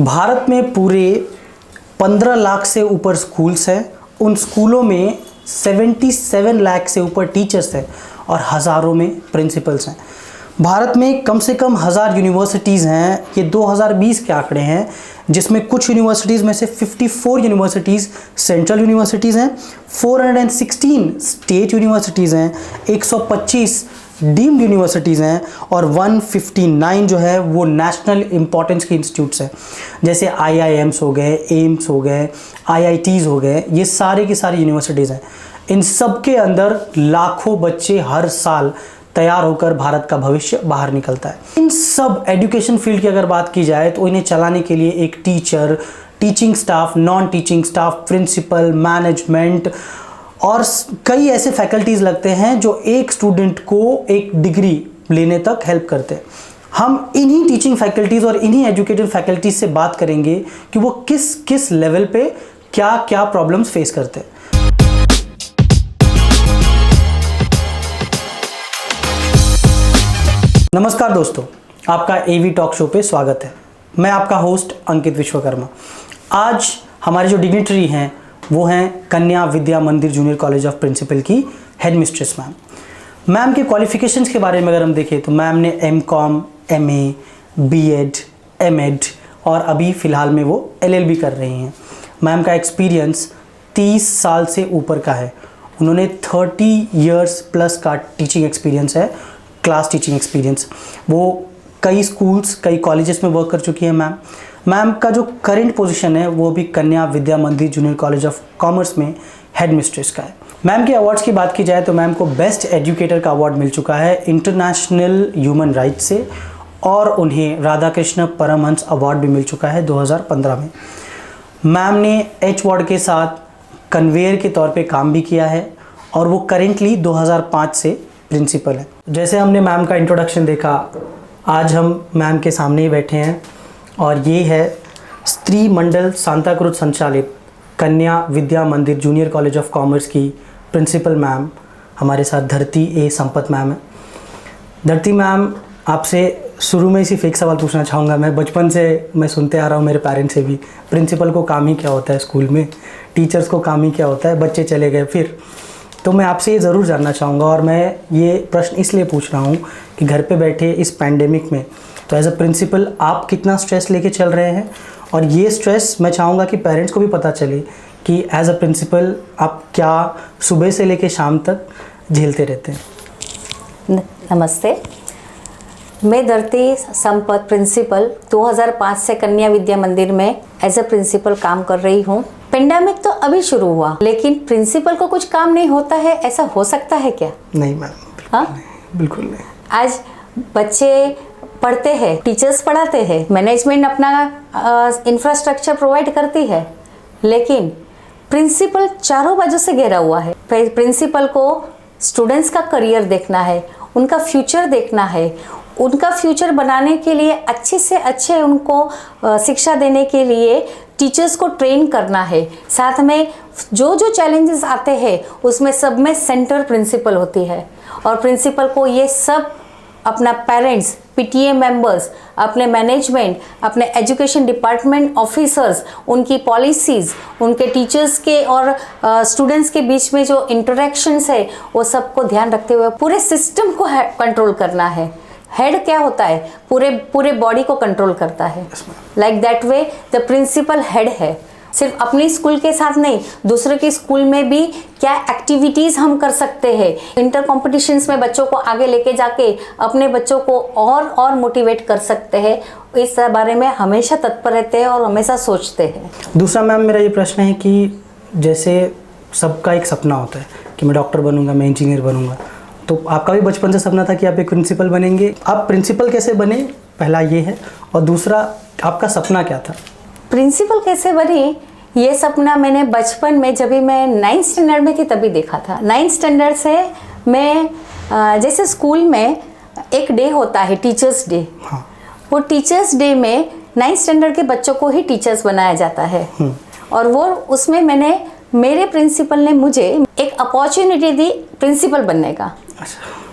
भारत में पूरे 15 लाख से ऊपर स्कूल्स हैं। उन स्कूलों में 77 लाख से ऊपर टीचर्स हैं और हज़ारों में प्रिंसिपल्स हैं। भारत में कम से कम 1000 यूनिवर्सिटीज़ हैं। ये 2020 के आंकड़े हैं, जिसमें कुछ यूनिवर्सिटीज़ में से 54 यूनिवर्सिटीज़ सेंट्रल यूनिवर्सिटीज़ हैं, 416 स्टेट यूनिवर्सिटीज़ हैं, 125 डीम्ड यूनिवर्सिटीज़ हैं और 159 जो है वो नेशनल इम्पॉर्टेंस के इंस्टीट्यूट्स हैं, जैसे IIMs हो गए, एम्स हो गए, IITs हो गए। ये सारे की सारी यूनिवर्सिटीज़ हैं। इन सब के अंदर लाखों बच्चे हर साल तैयार होकर भारत का भविष्य बाहर निकलता है। इन सब एजुकेशन फील्ड की अगर बात की जाए तो इन्हें चलाने के लिए एक teacher, teaching staff, non teaching staff, principal, management और कई ऐसे फैकल्टीज़ लगते हैं जो एक स्टूडेंट को एक डिग्री लेने तक हेल्प करते हैं। हम इन्हीं टीचिंग फैकल्टीज़ और इन्हीं एजुकेटेड फैकल्टीज़ से बात करेंगे कि वो किस किस लेवल पे क्या क्या प्रॉब्लम्स फेस करते हैं। नमस्कार दोस्तों, आपका AV टॉक शो पे स्वागत है। मैं आपका होस्ट अंकित विश्वकर्मा। आज हमारे जो डिग्निटरी हैं वो हैं कन्या विद्या मंदिर जूनियर कॉलेज ऑफ प्रिंसिपल की हेड मिस्ट्रेस मैम के क्वालिफिकेशंस के बारे में अगर हम देखें तो मैम ने MCOM, MA, B.Ed, M.Ed और अभी फ़िलहाल में वो LLB कर रही हैं। मैम का एक्सपीरियंस 30 साल से ऊपर का है। उन्होंने 30 इयर्स प्लस का टीचिंग एक्सपीरियंस है, क्लास टीचिंग एक्सपीरियंस। वो कई स्कूल्स, कई कॉलेजेस में वर्क कर चुकी है मैम का जो करंट पोजीशन है वो भी कन्या विद्या मंदिर जूनियर कॉलेज ऑफ कॉमर्स में हेड मिस्ट्रेस का है। मैम के अवार्ड्स की बात की जाए तो मैम को बेस्ट एजुकेटर का अवार्ड मिल चुका है इंटरनेशनल ह्यूमन राइट्स से, और उन्हें राधा कृष्ण परमहंस अवार्ड भी मिल चुका है 2015 में। मैम ने H-Ward के साथ कन्वेयर के तौर पे काम भी किया है और वो करेंटली 2005 से प्रिंसिपल है। जैसे हमने मैम का इंट्रोडक्शन देखा, आज हम मैम के सामने ही बैठे हैं और ये है स्त्री मंडल सांताक्रूज संचालित कन्या विद्या मंदिर जूनियर कॉलेज ऑफ कॉमर्स की प्रिंसिपल मैम। हमारे साथ धरती ए संपत मैम है। धरती मैम, आपसे शुरू में सिर्फ एक सवाल पूछना चाहूँगा। मैं बचपन से मैं सुनते आ रहा हूँ मेरे पेरेंट्स से भी, प्रिंसिपल को काम ही क्या होता है स्कूल में, टीचर्स को काम ही क्या होता है, बच्चे चले गए फिर। तो मैं आपसे ये ज़रूर जानना चाहूँगा, और मैं ये प्रश्न इसलिए पूछ रहा हूँ कि घर पे बैठे इस पैंडेमिक में तो एज अ प्रिंसिपल आप कितना स्ट्रेस लेके चल रहे हैं, और ये स्ट्रेस मैं चाहूँगा कि पेरेंट्स को भी पता चले कि एज अ प्रिंसिपल आप क्या सुबह से लेके शाम तक झेलते रहते हैं। नमस्ते, मैं धरती संपत प्रिंसिपल 2005 से कन्या विद्या मंदिर में एज अ प्रिंसिपल काम कर रही हूँ। पेंडेमिक तो अभी शुरू हुआ, लेकिन प्रिंसिपल को कुछ काम नहीं होता है, ऐसा हो सकता है क्या? नहीं मैम, बिल्कुल नहीं। आज बच्चे पढ़ते हैं, टीचर्स पढ़ाते हैं, मैनेजमेंट अपना इंफ्रास्ट्रक्चर प्रोवाइड करती है, लेकिन प्रिंसिपल चारों बाजू से घेरा हुआ है। प्रिंसिपल को स्टूडेंट्स का करियर देखना है, उनका फ्यूचर देखना है, उनका फ्यूचर बनाने के लिए अच्छे से अच्छे उनको शिक्षा देने के लिए टीचर्स को ट्रेन करना है। साथ में जो जो चैलेंजेस आते हैं उसमें सब में सेंटर प्रिंसिपल होती है, और प्रिंसिपल को ये सब अपना पेरेंट्स, PTA मेंबर्स, अपने मैनेजमेंट, अपने एजुकेशन डिपार्टमेंट ऑफिसर्स, उनकी पॉलिसीज़, उनके टीचर्स के और स्टूडेंट्स के बीच में जो इंटरेक्शंस है वो सबको ध्यान रखते हुए पूरे सिस्टम को कंट्रोल करना है। हेड क्या होता है? पूरे बॉडी को कंट्रोल करता है। Like that way the principal head है। सिर्फ अपनी स्कूल के साथ नहीं, दूसरे की स्कूल में भी क्या एक्टिविटीज़ हम कर सकते हैं, इंटर कॉम्पिटिशन्स में बच्चों को आगे लेके जाके अपने बच्चों को और मोटिवेट कर सकते हैं, इस बारे में हमेशा तत्पर रहते हैं और हमेशा सोचते हैं। दूसरा मैम, मेरा ये प्रश्न है कि जैसे सबका एक सपना होता है कि मैं डॉक्टर बनूंगा, मैं इंजीनियर बनूंगा, तो आपका भी बचपन से सपना था कि आप एक प्रिंसिपल बनेंगे। आप प्रिंसिपल कैसे बने, पहला ये है, और दूसरा आपका सपना क्या था? प्रिंसिपल कैसे बनी, ये सपना मैंने बचपन में, जब भी मैं 9th स्टैंडर्ड में थी तभी देखा था। 9th स्टैंडर्ड से मैं जैसे स्कूल में एक डे होता है टीचर्स डे, हाँ। वो टीचर्स डे में 9th स्टैंडर्ड के बच्चों को ही टीचर्स बनाया जाता है, और वो उसमें मेरे प्रिंसिपल ने मुझे एक अपॉर्चुनिटी दी प्रिंसिपल बनने का।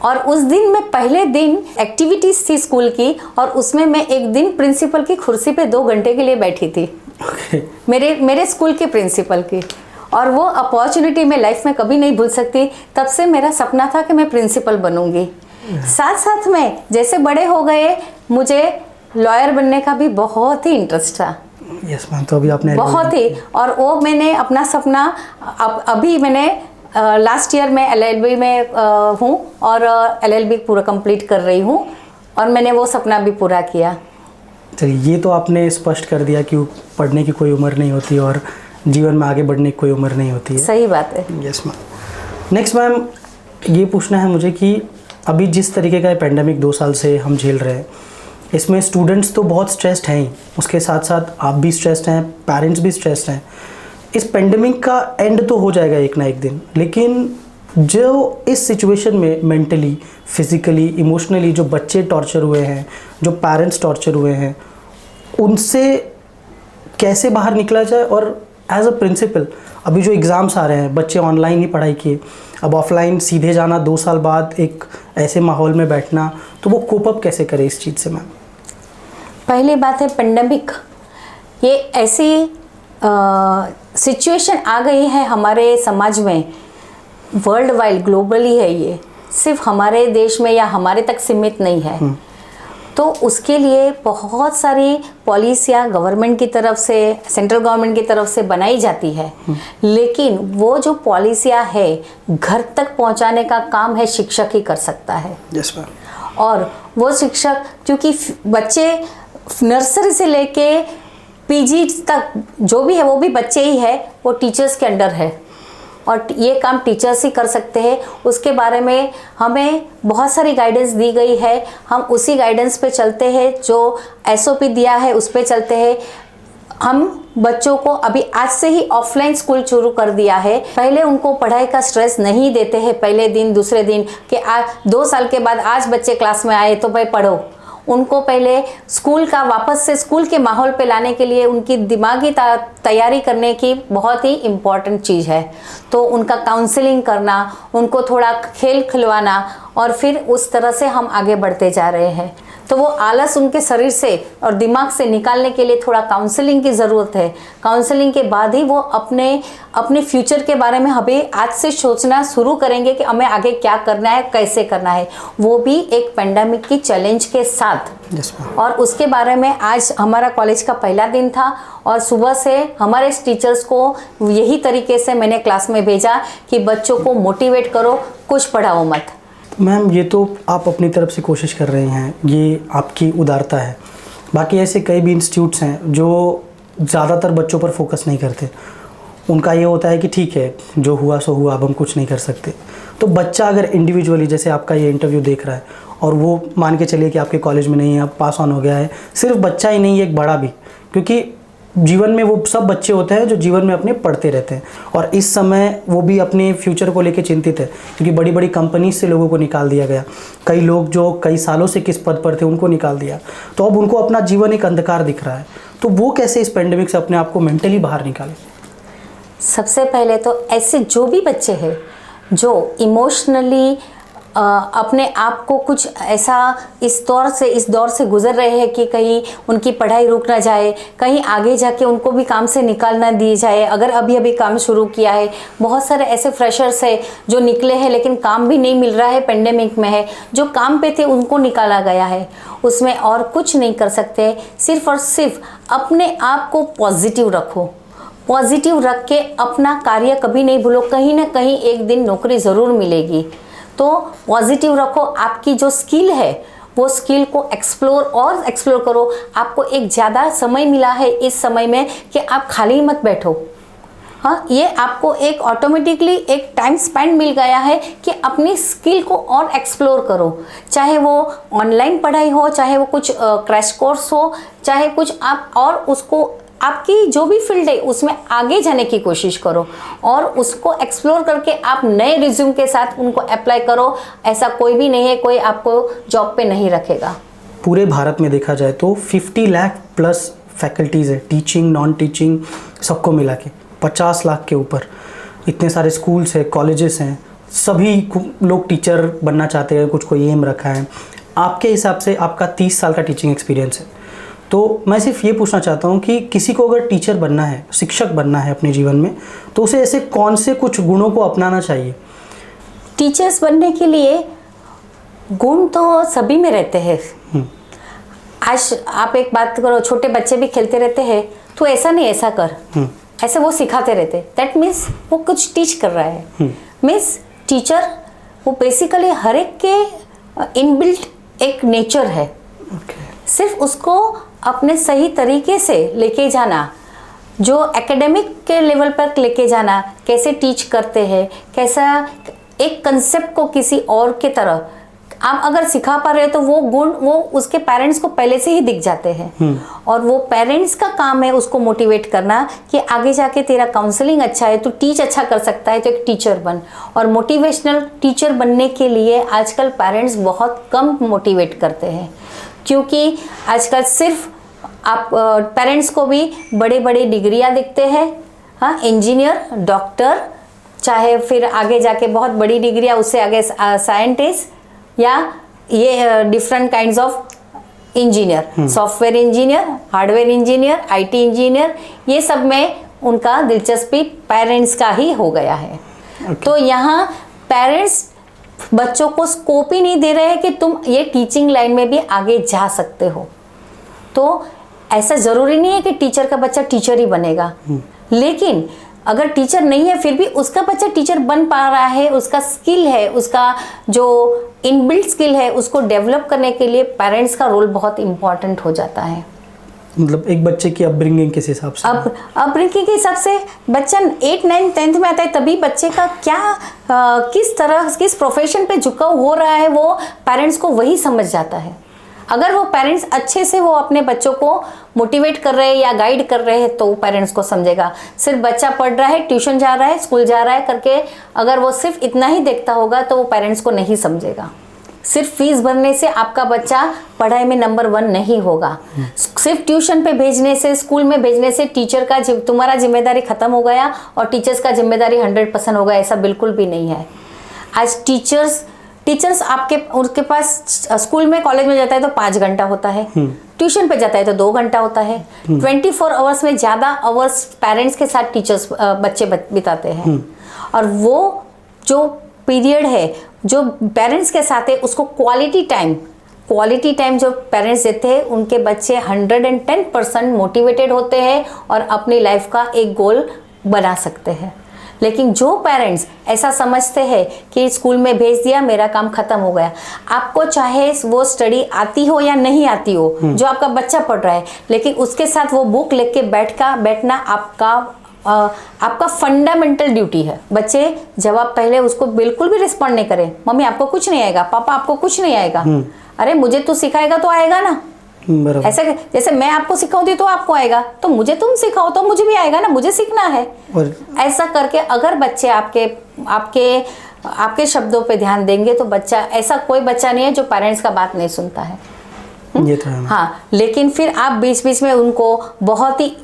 और उस दिन मैं पहले दिन एक्टिविटीज थी स्कूल की, और उसमें मैं एक दिन प्रिंसिपल की कुर्सी पे 2 घंटे के लिए बैठी थी। मेरे स्कूल के प्रिंसिपल की, और वो अपॉर्चुनिटी मैं लाइफ में कभी नहीं भूल सकती। तब से मेरा सपना था कि मैं प्रिंसिपल बनूंगी। साथ साथ में जैसे बड़े हो गए, मुझे लॉयर बनने का भी बहुत ही इंटरेस्ट था। यस मैम, तो अभी आपने बहुत ही, और वो मैंने अपना सपना अभी मैंने लास्ट ईयर में LLB में हूँ, और LLB पूरा कंप्लीट कर रही हूँ, और मैंने वो सपना भी पूरा किया। चलिए, ये तो आपने स्पष्ट कर दिया कि पढ़ने की कोई उम्र नहीं होती और जीवन में आगे बढ़ने की कोई उम्र नहीं होती है। सही बात है। Yes ma'am. नेक्स्ट मैम, ये पूछना है मुझे कि अभी जिस तरीके का पेंडेमिक 2 साल से हम झेल रहे हैं, इसमें स्टूडेंट्स तो बहुत स्ट्रेस्ड हैं ही, उसके साथ साथ आप भी स्ट्रेस्ड हैं, पेरेंट्स भी स्ट्रेस्ड हैं। इस पेंडेमिक का एंड तो हो जाएगा एक ना एक दिन, लेकिन जो इस सिचुएशन में मेंटली, फिजिकली, इमोशनली जो बच्चे टॉर्चर हुए हैं, जो पेरेंट्स टॉर्चर हुए हैं, उनसे कैसे बाहर निकला जाए। और एज अ प्रिंसिपल, अभी जो एग्ज़ाम्स आ रहे हैं, बच्चे ऑनलाइन ही पढ़ाई किए, अब ऑफलाइन सीधे जाना 2 साल बाद, एक ऐसे माहौल में बैठना, तो वो कोप अप कैसे करे इस चीज़ से मैम? पहली बात है पेंडेमिक, ये ऐसी सिचुएशन आ गई है हमारे समाज में, वर्ल्ड वाइड ग्लोबली है, ये सिर्फ हमारे देश में या हमारे तक सीमित नहीं है। तो उसके लिए बहुत सारी पॉलिसियाँ गवर्नमेंट की तरफ से, सेंट्रल गवर्नमेंट की तरफ से बनाई जाती है, लेकिन वो जो पॉलिसियाँ है घर तक पहुंचाने का काम है शिक्षक ही कर सकता है। Yes ma'am. और वो शिक्षक, क्योंकि बच्चे नर्सरी से लेके PG तक जो भी है वो भी बच्चे ही है, वो टीचर्स के अंडर है, और ये काम टीचर्स ही कर सकते हैं। उसके बारे में हमें बहुत सारी गाइडेंस दी गई है, हम उसी गाइडेंस पे चलते हैं, जो SOP दिया है उस पे चलते हैं। हम बच्चों को अभी आज से ही ऑफलाइन स्कूल शुरू कर दिया है। पहले उनको पढ़ाई का स्ट्रेस नहीं देते हैं पहले दिन दूसरे दिन कि 2 साल के बाद आज बच्चे क्लास में आए तो भाई पढ़ो। उनको पहले स्कूल का वापस से स्कूल के माहौल पे लाने के लिए उनकी दिमागी तैयारी करने की बहुत ही इम्पॉर्टेंट चीज़ है। तो उनका काउंसलिंग करना, उनको थोड़ा खेल खिलवाना, और फिर उस तरह से हम आगे बढ़ते जा रहे हैं। तो वो आलस उनके शरीर से और दिमाग से निकालने के लिए थोड़ा काउंसलिंग की ज़रूरत है। काउंसलिंग के बाद ही वो अपने फ्यूचर के बारे में हमें आज से सोचना शुरू करेंगे कि हमें आगे क्या करना है, कैसे करना है, वो भी एक पेंडेमिक की चैलेंज के साथ। yes, और उसके बारे में आज हमारा कॉलेज का पहला दिन था, और सुबह से हमारे टीचर्स को यही तरीके से मैंने क्लास में भेजा कि बच्चों को मोटिवेट करो, कुछ पढ़ाओ मत। मैम, ये तो आप अपनी तरफ से कोशिश कर रहे हैं, ये आपकी उदारता है। बाकी ऐसे कई भी इंस्टीट्यूट्स हैं जो ज़्यादातर बच्चों पर फोकस नहीं करते। उनका ये होता है कि ठीक है, जो हुआ सो हुआ, अब हम कुछ नहीं कर सकते। तो बच्चा अगर इंडिविजुअली, जैसे आपका ये इंटरव्यू देख रहा है, और वो मान के चलिए कि आपके कॉलेज में नहीं है, अब पास ऑन हो गया है, सिर्फ बच्चा ही नहीं, एक बड़ा भी, क्योंकि जीवन में वो सब बच्चे होते हैं जो जीवन में अपने पढ़ते रहते हैं, और इस समय वो भी अपने फ्यूचर को लेकर चिंतित है, क्योंकि बड़ी बड़ी कंपनी से लोगों को निकाल दिया गया। कई लोग जो कई सालों से किस पद पर थे उनको निकाल दिया, तो अब उनको अपना जीवन एक अंधकार दिख रहा है। तो वो कैसे इस पेंडेमिक से अपने आप को मेंटली बाहर निकाले? सबसे पहले तो ऐसे जो भी बच्चे हैं जो इमोशनली अपने आप को कुछ ऐसा इस दौर से गुजर रहे हैं कि कहीं उनकी पढ़ाई रुक ना जाए, कहीं आगे जाके उनको भी काम से निकाल ना दिए जाए। अगर अभी अभी काम शुरू किया है, बहुत सारे ऐसे फ्रेशर्स है जो निकले हैं लेकिन काम भी नहीं मिल रहा है, पेंडेमिक में है, जो काम पे थे उनको निकाला गया है, उसमें और कुछ नहीं कर सकते। सिर्फ और सिर्फ अपने आप को पॉजिटिव रखो, पॉजिटिव रख के अपना कार्य कभी नहीं भूलो, कहीं ना कहीं एक दिन नौकरी ज़रूर मिलेगी। तो पॉजिटिव रखो, आपकी जो स्किल है वो स्किल को एक्सप्लोर करो। आपको एक ज़्यादा समय मिला है इस समय में कि आप खाली मत बैठो। हाँ, ये आपको एक ऑटोमेटिकली एक टाइम स्पेंड मिल गया है कि अपनी स्किल को और एक्सप्लोर करो, चाहे वो ऑनलाइन पढ़ाई हो, चाहे वो कुछ क्रैश कोर्स हो, चाहे कुछ आप और उसको आपकी जो भी फील्ड है उसमें आगे जाने की कोशिश करो और उसको एक्सप्लोर करके आप नए रिज्यूम के साथ उनको अप्लाई करो। ऐसा कोई भी नहीं है कोई आपको जॉब पे नहीं रखेगा। पूरे भारत में देखा जाए तो 50 लाख प्लस फैकल्टीज़ है, टीचिंग नॉन टीचिंग सबको मिला के 50 लाख के ऊपर। इतने सारे स्कूल्स हैं, कॉलेजेस हैं, सभी लोग टीचर बनना चाहते हैं, कुछ कोई एम रखा है। आपके हिसाब से आपका 30 साल का टीचिंग एक्सपीरियंस है, तो मैं सिर्फ ये पूछना चाहता हूँ कि किसी को अगर टीचर बनना है, शिक्षक बनना है अपने जीवन में, तो उसे ऐसे कौन से कुछ गुणों को अपनाना चाहिए? टीचर्स बनने के लिए गुण तो सभी में रहते हैं। आज आप एक बात करो, छोटे बच्चे भी खेलते रहते हैं, तो ऐसा नहीं ऐसा कर, ऐसे वो सिखाते रहते, दैट मीन्स वो कुछ टीच कर रहा है। मीन्स टीचर वो बेसिकली हर एक के इनबिल्ट एक नेचर है। सिर्फ उसको अपने सही तरीके से लेके जाना, जो एकेडमिक के लेवल पर लेके जाना, कैसे टीच करते हैं, कैसा एक कंसेप्ट को किसी और के तरह आप अगर सिखा पा रहे हो, तो वो गुण वो उसके पेरेंट्स को पहले से ही दिख जाते हैं। और वो पेरेंट्स का काम है उसको मोटिवेट करना कि आगे जाके तेरा काउंसलिंग अच्छा है, तू टीच अच्छा कर सकता है, तो एक टीचर बन। और मोटिवेशनल टीचर बनने के लिए आजकल पेरेंट्स बहुत कम मोटिवेट करते हैं, क्योंकि आजकल सिर्फ आप पेरेंट्स को भी बड़े बड़े डिग्रियां दिखते हैं, हाँ, इंजीनियर, डॉक्टर, चाहे फिर आगे जाके बहुत बड़ी डिग्रियां, उससे आगे साइंटिस्ट, या ये different kinds of engineer, software engineer, hardware engineer, IT engineer, ये सब में उनका दिलचस्पी पेरेंट्स का ही हो गया है। तो यहाँ पेरेंट्स बच्चों को स्कोप ही नहीं दे रहे हैं कि तुम ये टीचिंग लाइन में भी आगे जा सकते हो। तो ऐसा ज़रूरी नहीं है कि टीचर का बच्चा टीचर ही बनेगा, लेकिन अगर टीचर नहीं है फिर भी उसका बच्चा टीचर बन पा रहा है, उसका स्किल है, उसका जो इनबिल्ट स्किल है, उसको डेवलप करने के लिए पेरेंट्स का रोल बहुत इंपॉर्टेंट हो जाता है। मतलब एक बच्चे की अपब्रिंगिंग किस हिसाब से? अपब्रिंगिंग के हिसाब से बच्चा 8, 9, 10th में आता है, तभी बच्चे का क्या किस तरह किस प्रोफेशन पे झुकाव हो रहा है, वो पेरेंट्स को वही समझ जाता है। अगर वो पेरेंट्स अच्छे से वो अपने बच्चों को मोटिवेट कर रहे हैं या गाइड कर रहे हैं, तो पेरेंट्स को समझेगा। सिर्फ बच्चा पढ़ रहा है, ट्यूशन जा रहा है, स्कूल जा रहा है करके अगर वो सिर्फ इतना ही देखता होगा, तो वो पेरेंट्स को नहीं समझेगा। सिर्फ फीस भरने से आपका बच्चा पढ़ाई में नंबर 1 नहीं होगा। सिर्फ ट्यूशन पे भेजने से, स्कूल में भेजने से टीचर का तुम्हारा जिम्मेदारी खत्म हो गया और टीचर्स का जिम्मेदारी 100% होगा, ऐसा बिल्कुल भी नहीं है। आज टीचर्स आपके उनके पास स्कूल में कॉलेज में जाता है तो 5 घंटा होता है, ट्यूशन पे जाता है तो 2 घंटा होता है। 24 आवर्स में ज़्यादा आवर्स पेरेंट्स के साथ टीचर्स बच्चे बिताते हैं। और वो जो पीरियड है जो पेरेंट्स के साथ है, उसको क्वालिटी टाइम जो पेरेंट्स देते हैं, उनके बच्चे 110% मोटिवेटेड होते हैं और अपनी लाइफ का एक गोल बना सकते हैं। लेकिन जो पेरेंट्स ऐसा समझते हैं कि स्कूल में भेज दिया, मेरा काम खत्म हो गया, आपको चाहे वो स्टडी आती हो या नहीं आती हो, जो आपका बच्चा पढ़ रहा है, लेकिन उसके साथ वो बुक लेके बैठना आपका फंडामेंटल ड्यूटी है। बच्चे जवाब पहले उसको बिल्कुल भी रिस्पॉन्ड नहीं करें, मम्मी आपको कुछ नहीं आएगा, पापा आपको कुछ नहीं आएगा, अरे मुझे तू सिखाएगा तो आएगा ना। ऐसा जैसे मैं आपको सिखाऊंगी तो आपको आएगा, तो मुझे तुम सिखाओ तो मुझे भी आएगा ना, मुझे सीखना है। ऐसा करके अगर बच्चे आपके शब्दों पे ध्यान देंगे, तो बच्चा, ऐसा कोई बच्चा नहीं है जो पेरेंट्स का बात नहीं सुनता है। ये तो है। हाँ, लेकिन फिर आप बीच बीच में उनको बहुत ही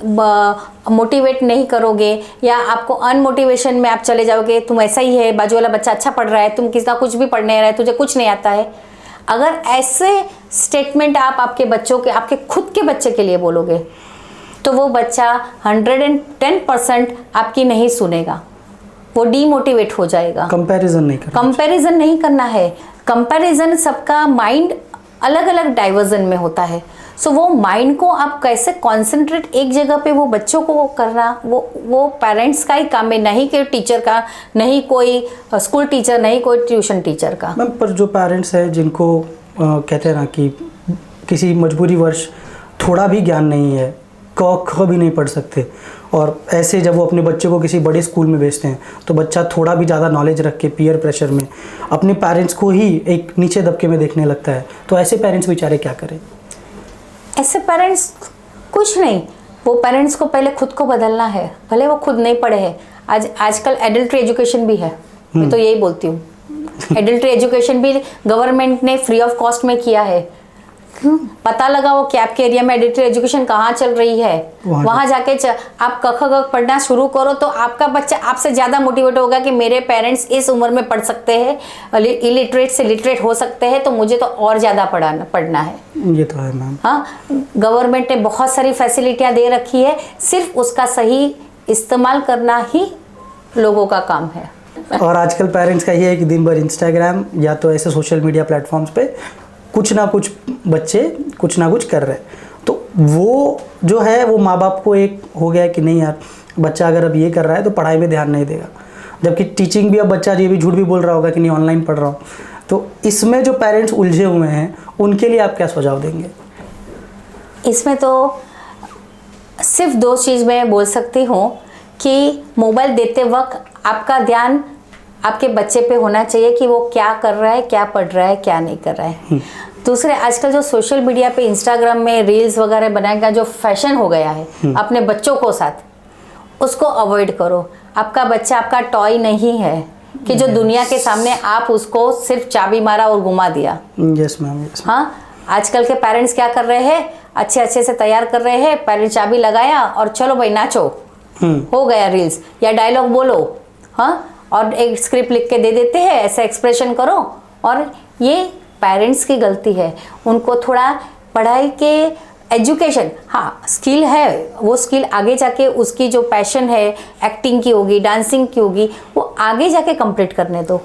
मोटिवेट नहीं करोगे, या आपको अनमोटिवेशन में आप चले जाओगे, तुम ऐसा ही है, बाजू वाला बच्चा अच्छा पढ़ रहा है, तुम किसी का कुछ भी पढ़ नहीं रहा है, तुझे कुछ नहीं आता है। अगर ऐसे स्टेटमेंट आप आपके बच्चों के, आपके खुद के बच्चे के लिए बोलोगे, तो वो बच्चा 110% आपकी नहीं सुनेगा, वो डीमोटिवेट हो जाएगा। कंपैरिजन नहीं करना है। कंपैरिजन सबका माइंड अलग अलग डाइवर्जन में होता है। सो वो माइंड को आप कैसे कॉन्सेंट्रेट एक जगह पे वो बच्चों को करना, वो पेरेंट्स का ही काम है, नहीं कि टीचर का, नहीं कोई स्कूल टीचर, नहीं कोई ट्यूशन टीचर का। मैम, पर जो पेरेंट्स हैं जिनको कहते हैं ना कि किसी मजबूरी वर्ष थोड़ा भी ज्ञान नहीं है, क भी नहीं पढ़ सकते, और ऐसे जब वो अपने बच्चे को किसी बड़े स्कूल में भेजते हैं, तो बच्चा थोड़ा भी ज़्यादा नॉलेज रख के पीयर प्रेशर में अपने पेरेंट्स को ही एक नीचे दबके में देखने लगता है, तो ऐसे पेरेंट्स बेचारे क्या करें? ऐसे पेरेंट्स कुछ नहीं, वो पेरेंट्स को पहले खुद को बदलना है। भले वो खुद नहीं पढ़े हैं, आजकल एडल्ट्री एजुकेशन भी है, मैं तो यही बोलती हूँ। एडल्ट्री एजुकेशन भी गवर्नमेंट ने फ्री ऑफ कॉस्ट में किया है। पता लगाओ कि आपके एरिया में एडिटरी एजुकेशन कहाँ चल रही है, वहां जाके आप क ख ग पढ़ना शुरू करो, तो आपका बच्चा आपसे ज्यादा मोटिवेट होगा कि मेरे पेरेंट्स इस उम्र में पढ़ सकते हैं, इलिटरेट से लिटरेट हो सकते हैं, तो मुझे तो और ज्यादा पढ़ना है। ये तो है मैम। हाँ, गवर्नमेंट ने बहुत सारी फैसिलिटियां दे रखी है, सिर्फ उसका सही इस्तेमाल करना ही लोगों का काम है। और आजकल पेरेंट्स का ये है कि दिन भर इंस्टाग्राम या तो ऐसे सोशल मीडिया प्लेटफॉर्म्स पे कुछ ना कुछ बच्चे कुछ ना कुछ कर रहे हैं, तो वो जो है वो माँ बाप को एक हो गया कि नहीं यार, बच्चा अगर अब ये कर रहा है तो पढ़ाई में ध्यान नहीं देगा, जबकि टीचिंग भी अब बच्चा ये भी झूठ भी बोल रहा होगा कि नहीं ऑनलाइन पढ़ रहा हूँ। तो इसमें जो पेरेंट्स उलझे हुए हैं उनके लिए आप क्या सुझाव देंगे? इसमें तो सिर्फ दो चीज़ मैं बोल सकती हूँ कि मोबाइल देते वक्त आपका ध्यान आपके बच्चे पे होना चाहिए कि वो क्या कर रहा है, क्या पढ़ रहा है, क्या नहीं कर रहा है। दूसरे, आजकल जो सोशल मीडिया पे इंस्टाग्राम में रील्स वगैरह बनाने का जो फैशन हो गया है अपने बच्चों को साथ, उसको अवॉइड करो। आपका बच्चा आपका टॉय नहीं है कि जो दुनिया के सामने आप उसको सिर्फ चाबी मारा और घुमा दिया। Yes ma'am. हाँ, आजकल के पेरेंट्स क्या कर रहे हैं, अच्छे से तैयार कर रहे हैं, पहले चाबी लगाया और चलो भाई नाचो, हो गया रील्स, या डायलॉग बोलो, हाँ, और एक स्क्रिप्ट लिख के दे देते हैं, ऐसा एक्सप्रेशन करो। और ये पेरेंट्स की गलती है, उनको थोड़ा पढ़ाई के एजुकेशन, हाँ स्किल है, वो स्किल आगे जाके उसकी जो पैशन है एक्टिंग की होगी, डांसिंग की होगी, वो आगे जाके कंप्लीट करने दो।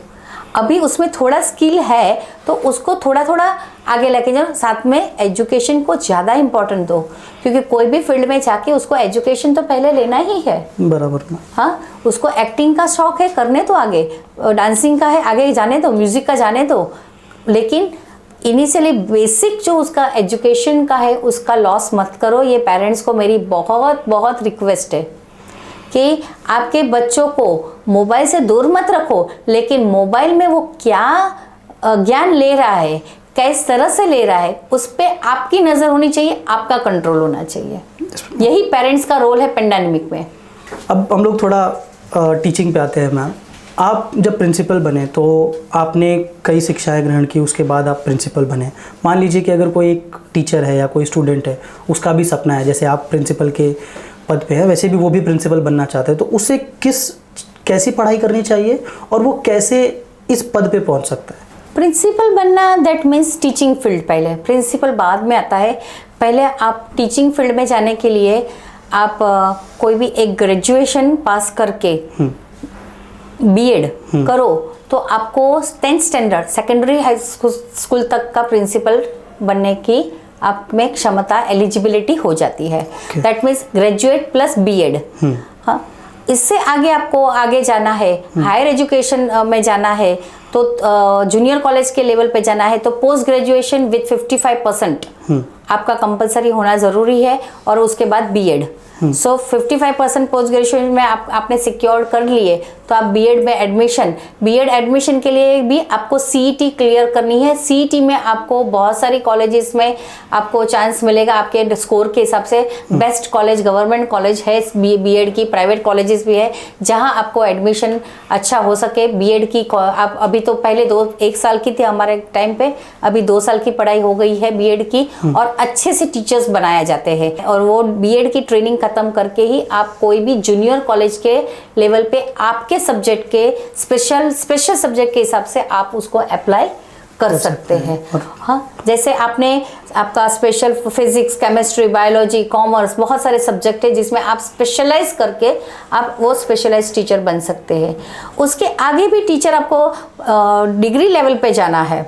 अभी उसमें थोड़ा स्किल है तो उसको थोड़ा थोड़ा आगे लेके जाओ, साथ में एजुकेशन को ज़्यादा इम्पोर्टेंट दो, क्योंकि कोई भी फील्ड में जाके उसको एजुकेशन तो पहले लेना ही है। बराबर ना। हाँ, उसको एक्टिंग का शौक है, करने तो आगे, डांसिंग का है आगे जाने दो, म्यूजिक का जाने दो, लेकिन इनिशियली बेसिक जो उसका एजुकेशन का है उसका लॉस मत करो। ये पेरेंट्स को मेरी बहुत बहुत रिक्वेस्ट है कि आपके बच्चों को मोबाइल से दूर मत रखो, लेकिन मोबाइल में वो क्या ज्ञान ले रहा है, किस तरह से ले रहा है, उस पर आपकी नज़र होनी चाहिए, आपका कंट्रोल होना चाहिए। यही पेरेंट्स का रोल है पेंडेमिक में। अब हम लोग थोड़ा टीचिंग पे आते हैं मैम। आप जब प्रिंसिपल बने तो आपने कई शिक्षाएं ग्रहण की, उसके बाद आप प्रिंसिपल बने। मान लीजिए कि अगर कोई एक टीचर है या कोई स्टूडेंट है, उसका भी सपना है, जैसे आप प्रिंसिपल के पद पे है वैसे भी वो भी प्रिंसिपल बनना चाहते हैं, तो उसे कैसी पढ़ाई करनी चाहिए और वो कैसे इस पद पे पहुंच सकता है? प्रिंसिपल बनना दैट मीन्स टीचिंग फील्ड, पहले प्रिंसिपल बाद में आता है। पहले आप टीचिंग फील्ड में जाने के लिए आप कोई भी एक ग्रेजुएशन पास करके बीएड करो तो आपको 10th standard secondary high school तक का प्रिंसिपल बनने की आप में क्षमता, एलिजिबिलिटी हो जाती है। That means graduate plus BEd. हाँ, इससे आगे आपको आगे जाना है, हायर एजुकेशन में जाना है, तो जूनियर कॉलेज के लेवल पे जाना है, तो पोस्ट ग्रेजुएशन विथ 55% आपका कंपलसरी होना ज़रूरी है, और उसके बाद बीएड। सो 55% पोस्ट ग्रेजुएशन में आपने सिक्योर कर लिए तो आप बीएड में बीएड एडमिशन के लिए भी आपको सीईटी क्लियर करनी है। सीईटी में आपको बहुत सारी कॉलेजेस में आपको चांस मिलेगा आपके स्कोर के हिसाब से। बेस्ट कॉलेज गवर्नमेंट कॉलेज है बीएड की, प्राइवेट कॉलेजेस भी है जहां आपको एडमिशन अच्छा हो सके। बीएड की आप अभी तो पहले 1 साल की थी हमारे टाइम पे, अभी 2 साल की पढ़ाई हो गई है बीएड की, और अच्छे से टीचर्स बनाया जाते हैं, और वो बीएड की ट्रेनिंग खत्म करके ही आप कोई भी जूनियर कॉलेज के लेवल पे आपके सब्जेक्ट के स्पेशल सब्जेक्ट के हिसाब से आप उसको अप्लाई कर सकते हैं। हाँ, जैसे आपका special physics, chemistry, biology, commerce, बहुत सारे सब्जेक्ट है जिसमें आप स्पेशलाइज करके आप वो स्पेशलाइज टीचर बन सकते हैं। उसके आगे भी टीचर आपको डिग्री लेवल पे जाना है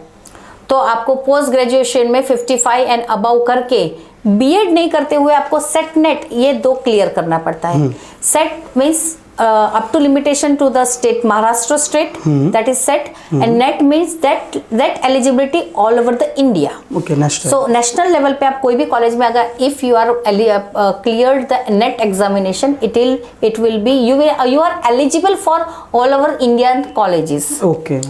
तो आपको पोस्ट ग्रेजुएशन में 55 एंड अबव करके बीएड नहीं करते हुए आपको सेट नेट ये 2 क्लियर करना पड़ता है। Set means up to limitation to the state, Maharashtra state, that is set, and net means that eligibility all over the India. Okay, national. So national level पे आप कोई भी कॉलेज में अगर if you are cleared the net examination, it will be you are eligible for all over Indian colleges. Okay.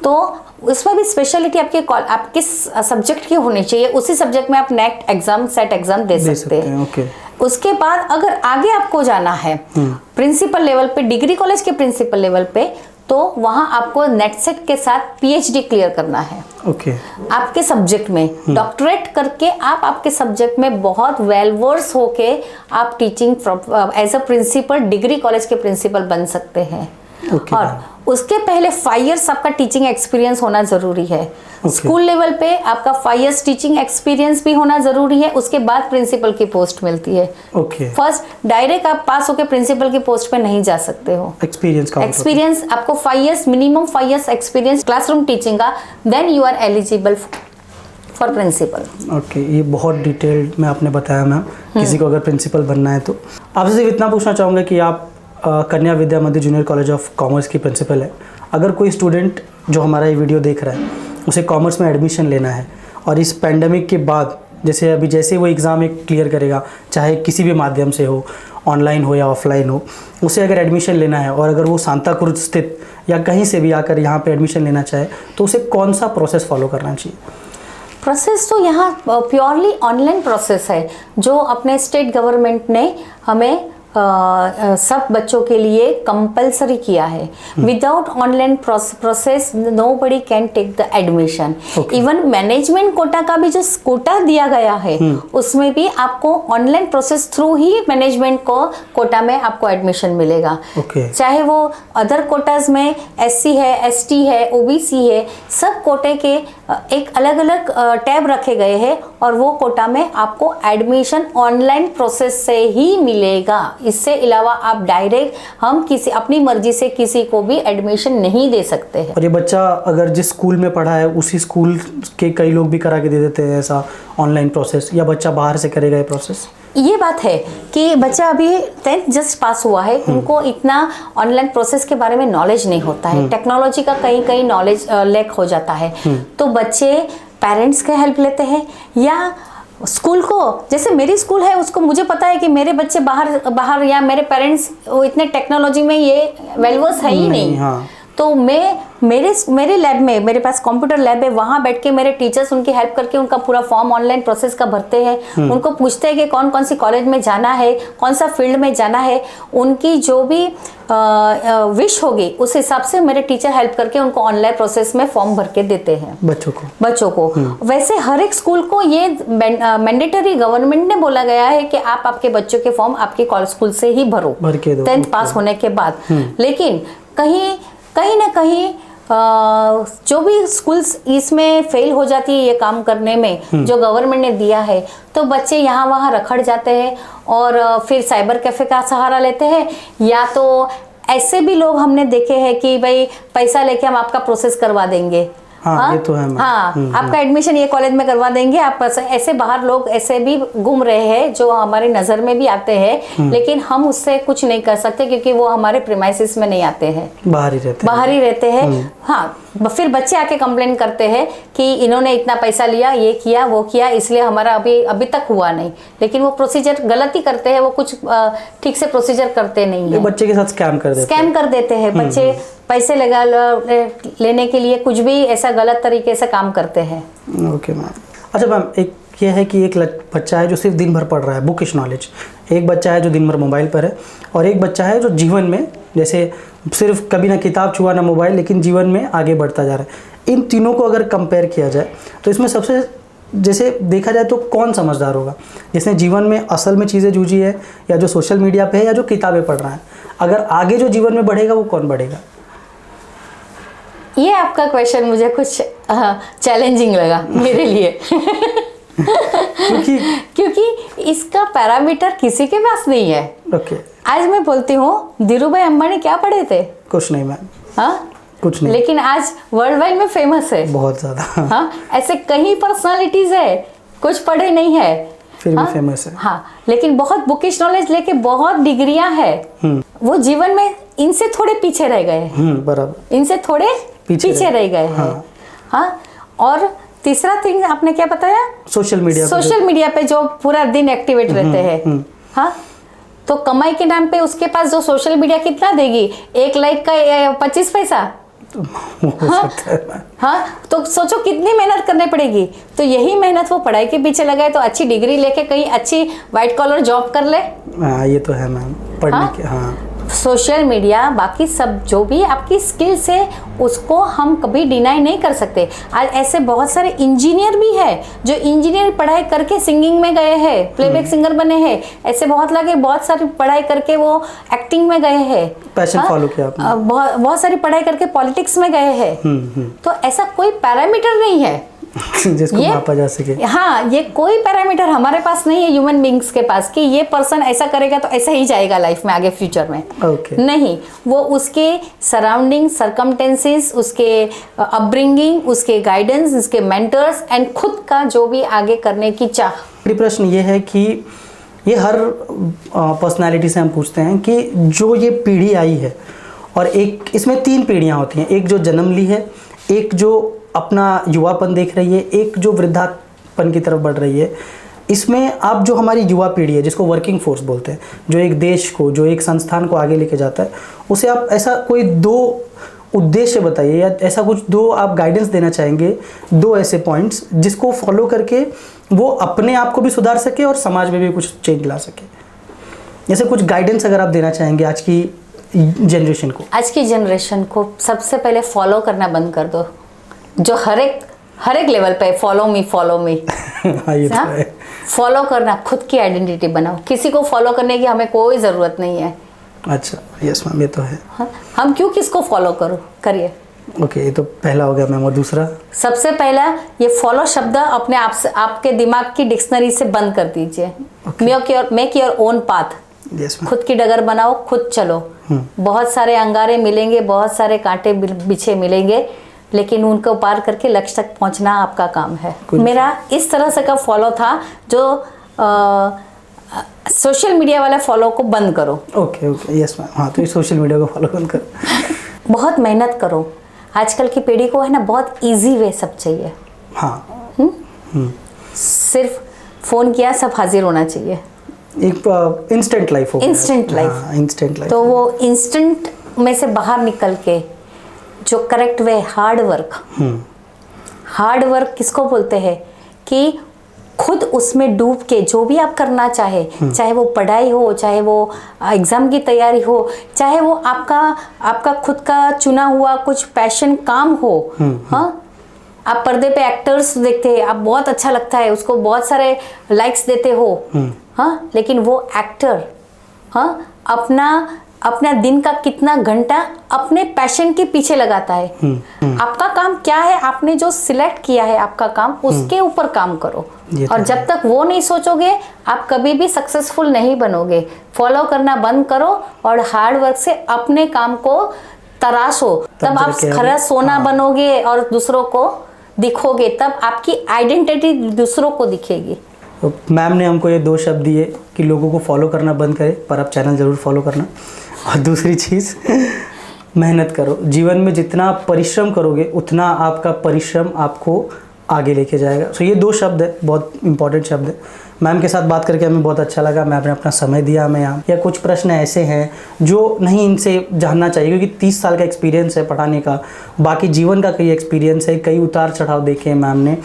तो उसमें भी speciality आप किस सब्जेक्ट की होनी चाहिए, उसी सब्जेक्ट में आप नेट एग्जाम, सेट एग्जाम दे सकते हैं। Okay. उसके बाद अगर आगे आपको जाना है प्रिंसिपल लेवल पे, डिग्री कॉलेज के प्रिंसिपल लेवल पे, तो वहाँ आपको नेट सेट के साथ पीएचडी क्लियर करना है। ओके। आपके सब्जेक्ट में डॉक्टरेट करके आप आपके सब्जेक्ट में बहुत वेल वर्स होके आप teaching as a principal degree college के प्रिंसिपल बन सकते हैं। ओके। और उसके पहले 5 इयर्स आपका टीचिंग एक्सपीरियंस होना जरूरी है। स्कूल लेवल पे आपका 5 इयर्स टीचिंग एक्सपीरियंस भी होना जरूरी है, उसके बाद प्रिंसिपल की पोस्ट मिलती है। ओके। फर्स्ट डायरेक्ट आप पास होकर प्रिंसिपल की पोस्ट पे नहीं जा सकते हो। एक्सपीरियंस आपको 5 years minimum 5 years experience classroom teaching का, then you are eligible for principal. Okay, ये बहुत डिटेल्ड में आपने बताया मैम। किसी को अगर प्रिंसिपल बनना है तो आपसे सिर्फ इतना पूछना चाहूँगा कि आप कन्या विद्या मंदिर जूनियर कॉलेज ऑफ कॉमर्स की प्रिंसिपल है। अगर कोई स्टूडेंट जो हमारा ये वीडियो देख रहा है उसे कॉमर्स में एडमिशन लेना है और इस पैंडमिक के बाद जैसे वो एग्ज़ाम एक क्लियर करेगा, चाहे किसी भी माध्यम से हो, ऑनलाइन हो या ऑफलाइन हो, उसे अगर एडमिशन लेना है और अगर वो सांताक्रूज स्थित या कहीं से भी आकर यहाँ पे एडमिशन लेना चाहे तो उसे कौन सा प्रोसेस फॉलो करना चाहिए? प्रोसेस तो यहाँ प्योरली ऑनलाइन प्रोसेस है जो अपने स्टेट गवर्नमेंट ने हमें सब बच्चों के लिए कंपलसरी किया है। Without online process nobody can take the admission. Even management quota का भी जो कोटा दिया गया है उसमें भी आपको ऑनलाइन प्रोसेस थ्रू ही मैनेजमेंट को कोटा में आपको एडमिशन मिलेगा। चाहे वो अदर कोटाज में SC है, ST है, OBC है, सब कोटे के एक अलग अलग टैब रखे गए हैं और वो कोटा में आपको एडमिशन ऑनलाइन प्रोसेस से ही मिलेगा। इससे अलावा आप डायरेक्ट हम किसी अपनी मर्जी से किसी को भी एडमिशन नहीं दे सकते हैं। और ये बच्चा अगर जिस स्कूल में पढ़ा है उसी स्कूल के कई लोग भी करा के दे देते हैं ऐसा ऑनलाइन प्रोसेस, या बच्चा बाहर से करेगा ये प्रोसेस? ये बात है कि बच्चा अभी 10th जस्ट पास हुआ है, उनको इतना ऑनलाइन प्रोसेस के बारे में नॉलेज नहीं होता है, टेक्नोलॉजी का कहीं नॉलेज लैक हो जाता है। तो बच्चे पेरेंट्स का हेल्प लेते हैं या स्कूल को, जैसे मेरी स्कूल है उसको मुझे पता है कि मेरे बच्चे बाहर या मेरे पेरेंट्स वो इतने टेक्नोलॉजी में ये वेलवर्स है ही नहीं। हाँ। तो मैं मेरे लैब में, मेरे पास कंप्यूटर लैब है, वहाँ बैठ के मेरे टीचर्स उनकी हेल्प करके उनका पूरा फॉर्म ऑनलाइन प्रोसेस का भरते हैं। उनको पूछते हैं कि कौन कौन सी कॉलेज में जाना है, कौन सा फील्ड में जाना है, उनकी जो भी विश होगी उस हिसाब से मेरे टीचर हेल्प करके उनको ऑनलाइन प्रोसेस में फॉर्म भर के देते हैं बच्चों को। वैसे हर एक स्कूल को ये मैंडेटरी गवर्नमेंट ने बोला गया है कि आप आपके बच्चों के फॉर्म आपके स्कूल से ही भरो 10th पास होने के बाद। लेकिन कहीं ना कहीं जो भी स्कूल्स इसमें फेल हो जाती है ये काम करने में जो गवर्नमेंट ने दिया है, तो बच्चे यहाँ वहाँ रखड़ जाते हैं और फिर साइबर कैफे का सहारा लेते हैं, या तो ऐसे भी लोग हमने देखे हैं कि भाई पैसा लेके हम आपका प्रोसेस करवा देंगे। हाँ, ये तो है। हाँ, आपका एडमिशन ये कॉलेज में करवा देंगे। आप ऐसे बाहर लोग ऐसे भी घूम रहे हैं जो हमारी नजर में भी आते हैं, लेकिन हम उससे कुछ नहीं कर सकते क्योंकि वो हमारे प्रीमाइसिस में नहीं आते हैं, बाहर ही रहते हैं। हाँ, फिर बच्चे आके कंप्लेन करते हैं कि इन्होंने इतना पैसा लिया, ये किया वो किया, इसलिए हमारा अभी तक हुआ नहीं। लेकिन वो प्रोसीजर गलती करते हैं, वो कुछ ठीक से प्रोसीजर करते नहीं है। बच्चे के साथ स्कैम कर देते हैं। बच्चे पैसे लगा लेने के लिए कुछ भी ऐसा गलत तरीके से काम करते हैं। Okay ma'am. अच्छा मैम, एक ये है कि एक बच्चा है जो सिर्फ दिन भर पढ़ रहा है, बुकिश नॉलेज, एक बच्चा है जो दिन भर मोबाइल पर है, और एक बच्चा है जो जीवन में जैसे सिर्फ कभी ना किताब छुआ ना मोबाइल, लेकिन जीवन में आगे बढ़ता जा रहा है। इन तीनों को अगर कंपेयर किया जाए तो इसमें सबसे जैसे देखा जाए तो कौन समझदार होगा, जिसने जीवन में असल में चीज़ें जूझी है, या जो सोशल मीडिया पे है, या जो किताबें पढ़ रहा है? अगर आगे जो जीवन में बढ़ेगा वो कौन बढ़ेगा? ये आपका क्वेश्चन मुझे कुछ चैलेंजिंग लगा मेरे लिए क्योंकि इसका पैरामीटर किसी के पास नहीं है। आज मैं बोलती हूँ धीरूभाई अंबानी क्या पढ़े थे? कुछ नहीं मैम। हाँ, कुछ नहीं, लेकिन आज वर्ल्ड वाइड में फेमस है बहुत ज्यादा। हाँ, ऐसे कई पर्सनालिटीज है कुछ पढ़े नहीं है फिर भी फेमस है। हाँ, लेकिन बहुत बुकिश नॉलेज लेके बहुत डिग्रियां है, वो जीवन में इनसे थोड़े पीछे रह गए। बराबर, इनसे थोड़े पीछे रह गए हैं। हाँ, और तीसरा थिंग आपने क्या बताया? सोशल मीडिया पे जो पूरा दिन एक्टिवेट रहते हैं। हाँ, तो कमाई के नाम पे उसके पास जो सोशल मीडिया कितना देगी? 1 लाइक का 25 पैसा। हाँ, तो सोचो कितनी मेहनत करनी पड़ेगी। तो यही मेहनत वो पढ़ाई के पीछे लगाए तो अच्छी डिग्री लेके कहीं अच्छी व्हाइट कॉलर जॉब कर ले। ये तो है मैम, पढ़ने के। हाँ, सोशल मीडिया, बाकी सब जो भी आपकी स्किल्स है उसको हम कभी डिनाई नहीं कर सकते। आज ऐसे बहुत सारे इंजीनियर भी है जो इंजीनियर पढ़ाई करके सिंगिंग में गए हैं, प्लेबैक सिंगर बने हैं। ऐसे बहुत लगे, बहुत सारी पढ़ाई करके वो एक्टिंग में गए हैं, पैशन फॉलो किया आपने। बहुत सारी पढ़ाई करके पॉलिटिक्स में गए हैं। तो ऐसा कोई पैरामीटर नहीं है जिसको मापा जा सके। हाँ, ये कोई पैरामीटर हमारे पास नहीं है ह्यूमन बींग्स के पास कि ये पर्सन ऐसा करेगा तो ऐसा ही जाएगा लाइफ में आगे फ्यूचर में। नहीं, वो उसके सराउंडिंग, सर्कमटेंसेस, उसके अपब्रिंगिंग, उसके गाइडेंस, उसके मेंटर्स एंड खुद का जो भी आगे करने की चाह। प्रश्न ये है कि ये हर पर्सनालिटी से हम पूछते हैं कि जो ये पीढ़ी आई है, और एक इसमें 3 पीढ़ियां होती हैं, एक जो जन्म ली है, एक जो अपना युवापन देख रही है, एक जो वृद्धापन की तरफ बढ़ रही है। इसमें आप जो हमारी युवा पीढ़ी है, जिसको वर्किंग फोर्स बोलते हैं, जो एक देश को, जो एक संस्थान को आगे लेके जाता है, उसे आप ऐसा कोई 2 उद्देश्य बताइए, या ऐसा कुछ 2 आप गाइडेंस देना चाहेंगे, 2 ऐसे पॉइंट्स जिसको फॉलो करके वो अपने आप को भी सुधार सके और समाज में भी कुछ चेंज ला सके। जैसे कुछ गाइडेंस अगर आप देना चाहेंगे आज की जनरेशन को। आज की जनरेशन को सबसे पहले फॉलो करना बंद कर दो, जो हर एक लेवल पे फॉलो मी हाँ, ये तो है। फॉलो करना, खुद की आइडेंटिटी बनाओ। किसी को फॉलो करने की हमें कोई ज़रूरत नहीं है। अच्छा, यस मैम, ये तो है। हाँ, हम क्यों किसको फॉलो करिए। ओके, ये तो पहला हो गया मैम। और दूसरा? सबसे पहला, ये फॉलो शब्द अपने आप से, आपके दिमाग की डिक्शनरी से बंद कर दीजिए। Make your own path. खुद की डगर बनाओ, खुद चलो। बहुत सारे अंगारे मिलेंगे, बहुत सारे कांटे बिछे मिलेंगे, लेकिन उनको पार करके लक्ष्य तक पहुंचना आपका काम है। मेरा इस तरह से का फॉलो था, जो सोशल मीडिया वाले फॉलो को बंद करो। Okay, yes ma'am. हाँ, तो ये सोशल मीडिया को फॉलो बंद करो। बहुत मेहनत करो। आजकल की पीढ़ी को है ना, बहुत इजी वे सब चाहिए। हाँ। सिर्फ फोन किया, सब हाजिर होना चाहिए। एक इंस्टेंट लाइफ हो, इंस्टेंट लाइफ। Instant life. तो वो इंस्टेंट में से बाहर निकल के जो करेक्ट वे, हार्ड वर्क किसको बोलते हैं कि खुद उसमें डूब के जो भी आप करना चाहे वो पढ़ाई हो, चाहे वो एग्जाम की तैयारी हो, चाहे वो आपका खुद का चुना हुआ कुछ पैशन काम हो। हाँ, आप पर्दे पे एक्टर्स देखते हैं, आप बहुत अच्छा लगता है, उसको बहुत सारे लाइक्स देते हो। हाँ, लेकिन वो एक्टर अपना दिन का कितना घंटा अपने पैशन के पीछे लगाता है। आपका काम क्या है, आपने जो सिलेक्ट किया है आपका काम, उसके ऊपर काम करो। और जब तक वो नहीं सोचोगे, आप कभी भी सक्सेसफुल नहीं बनोगे। फॉलो करना बंद करो और हार्ड वर्क से अपने काम को तराशो, तब आप खरा सोना बनोगे और दूसरों को दिखोगे, तब आपकी आइडेंटिटी दूसरों को दिखेगी। तो मैम ने हमको ये 2 शब्द दिए कि लोगों को फॉलो करना बंद करें, पर आप चैनल ज़रूर फॉलो करना। और दूसरी चीज़, मेहनत करो। जीवन में जितना परिश्रम करोगे, उतना आपका परिश्रम आपको आगे लेके जाएगा। तो ये 2 शब्द है, बहुत इंपॉर्टेंट शब्द है। मैम के साथ बात करके हमें बहुत अच्छा लगा। मैम ने अपना समय दिया हमें यहाँ। या कुछ प्रश्न ऐसे हैं जो नहीं इनसे जानना चाहिए, क्योंकि 30 साल का एक्सपीरियंस है पढ़ाने का, बाकी जीवन का कई एक्सपीरियंस है, कई उतार चढ़ाव देखे हैं मैम ने।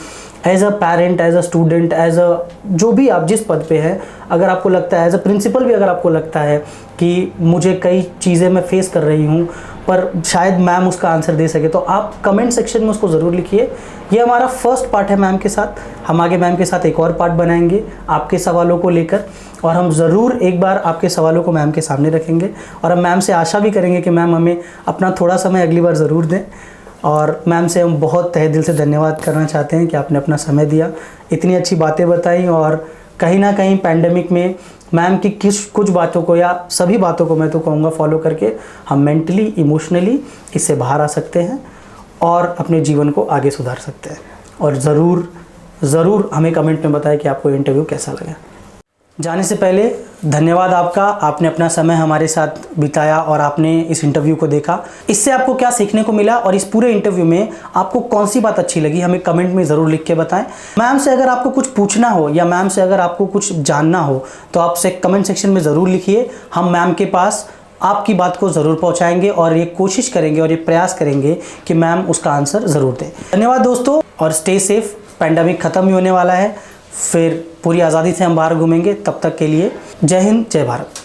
As a parent, as a student, as a जो भी आप जिस पद पे हैं, अगर आपको लगता है, एज अ प्रिंसिपल भी अगर आपको लगता है कि मुझे कई चीज़ें मैं फेस कर रही हूँ पर शायद मैम उसका आंसर दे सके, तो आप कमेंट सेक्शन में उसको ज़रूर लिखिए। ये हमारा फर्स्ट पार्ट है मैम के साथ। हम आगे मैम के साथ एक और पार्ट बनाएंगे आपके सवालों को लेकर, और हम ज़रूर एक बार आपके सवालों को मैम के सामने रखेंगे। और हम मैम से आशा भी करेंगे कि मैम हमें अपना थोड़ा समय अगली बार ज़रूर दें। और मैम से हम बहुत तहे दिल से धन्यवाद करना चाहते हैं कि आपने अपना समय दिया, इतनी अच्छी बातें बताई। और कहीं ना कहीं पैंडेमिक में मैम की कुछ बातों को, या सभी बातों को मैं तो कहूँगा, फॉलो करके हम मेंटली, इमोशनली इससे बाहर आ सकते हैं और अपने जीवन को आगे सुधार सकते हैं। और ज़रूर हमें कमेंट में बताएं कि आपको इंटरव्यू कैसा लगा। जाने से पहले धन्यवाद आपका, आपने अपना समय हमारे साथ बिताया और आपने इस इंटरव्यू को देखा। इससे आपको क्या सीखने को मिला और इस पूरे इंटरव्यू में आपको कौन सी बात अच्छी लगी, हमें कमेंट में ज़रूर लिख के बताएं। मैम से अगर आपको कुछ पूछना हो या मैम से अगर आपको कुछ जानना हो तो आपसे कमेंट सेक्शन में ज़रूर लिखिए। हम मैम के पास आपकी बात को ज़रूर पहुँचाएंगे और ये कोशिश करेंगे और ये प्रयास करेंगे कि मैम उसका आंसर ज़रूर दें। धन्यवाद दोस्तों, और स्टे सेफ। पैंडेमिक ख़त्म ही होने वाला है, फिर पूरी आज़ादी से हम बाहर घूमेंगे। तब तक के लिए जय हिंद, जय भारत।